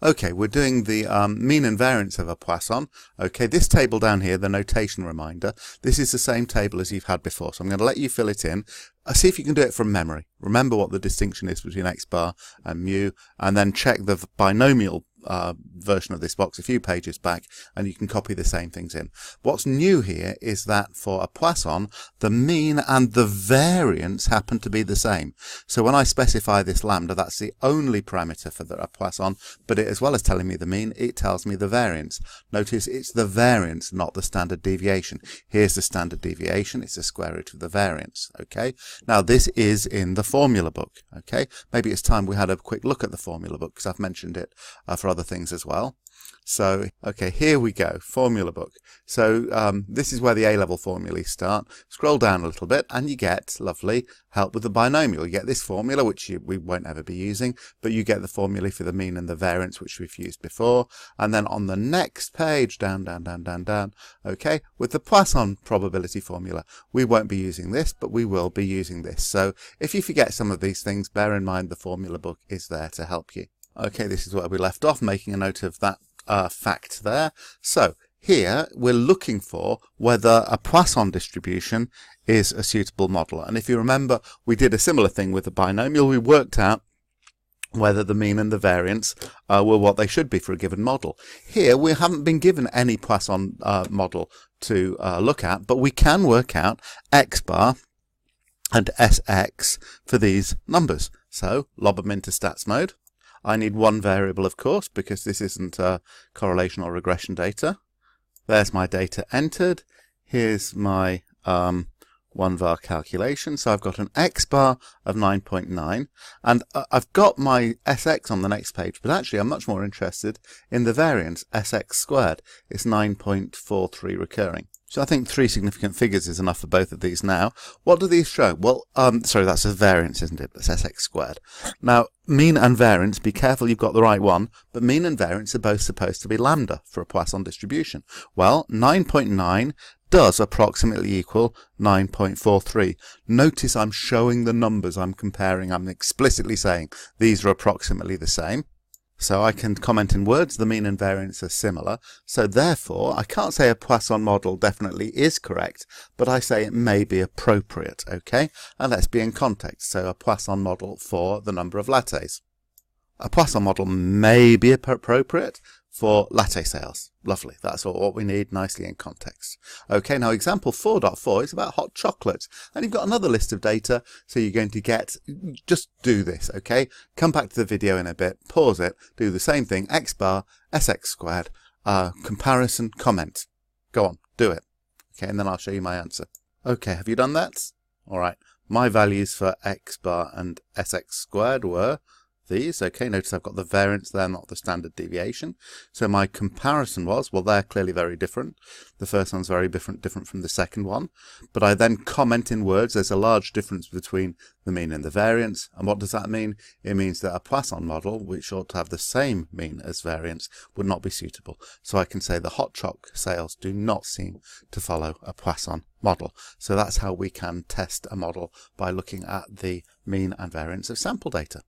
Okay, we're doing the mean and variance of a poisson. Okay, this table down here, the notation reminder, this is the same table as you've had before. So I'm going to let you fill it in. See if you can do it from memory. Remember what the distinction is between x bar and mu, and then check the binomial version of this box a few pages back, and you can copy the same things in. What's new here is that for a poisson, the mean and the variance happen to be the same. So when I specify this lambda, that's the only parameter for a poisson, but as well as telling me the mean, it tells me the variance. Notice it's the variance, not the standard deviation. Here's the standard deviation, it's the square root of the variance. Okay, now this is in the formula book. Okay, maybe it's time we had a quick look at the formula book, because I've mentioned it for other things as well. So, okay, here we go, formula book. So this is where the A-level formulae start. Scroll down a little bit and you get, lovely, help with the binomial. You get this formula, which we won't ever be using, but you get the formulae for the mean and the variance, which we've used before. And then on the next page, down, okay, with the Poisson probability formula. We won't be using this, but we will be using this. So if you forget some of these things, bear in mind the formula book is there to help you. Okay, this is where we left off, making a note of that fact there. So here we're looking for whether a Poisson distribution is a suitable model. And if you remember, we did a similar thing with the binomial. We worked out whether the mean and the variance were what they should be for a given model. Here we haven't been given any Poisson model to look at, but we can work out x bar and sx for these numbers. So lob them into stats mode. I need one variable, of course, because this isn't correlation or regression data. There's my data entered. Here's my 1var calculation. So I've got an x bar of 9.9, and I've got my sx on the next page, but actually I'm much more interested in the variance, sx squared. It's 9.43 recurring. So I think 3 significant figures is enough for both of these now. What do these show? Well, sorry, that's a variance, isn't it? That's sx squared. Now, mean and variance, be careful you've got the right one, but mean and variance are both supposed to be lambda for a Poisson distribution. Well, 9.9 does approximately equal 9.43. Notice I'm showing the numbers I'm comparing. I'm explicitly saying these are approximately the same. So I can comment in words, the mean and variance are similar. So therefore, I can't say a Poisson model definitely is correct, but I say it may be appropriate, okay? And let's be in context. So a Poisson model for the number of lattes. A Poisson model may be appropriate for latte sales. Lovely. That's all what we need, nicely in context. Okay, now example 4.4 is about hot chocolate. And you've got another list of data, so you're going to get, just do this, okay? Come back to the video in a bit, pause it, do the same thing, x bar, sx squared, comparison, comment. Go on, do it. Okay, and then I'll show you my answer. Okay, have you done that? All right, my values for x bar and sx squared were these. Okay, notice I've got the variance there, not the standard deviation. So my comparison was, well, they're clearly very different. The first one's very different from the second one. But I then comment in words, there's a large difference between the mean and the variance. And what does that mean? It means that a Poisson model, which ought to have the same mean as variance, would not be suitable. So I can say the hot choc sales do not seem to follow a Poisson model. So that's how we can test a model, by looking at the mean and variance of sample data.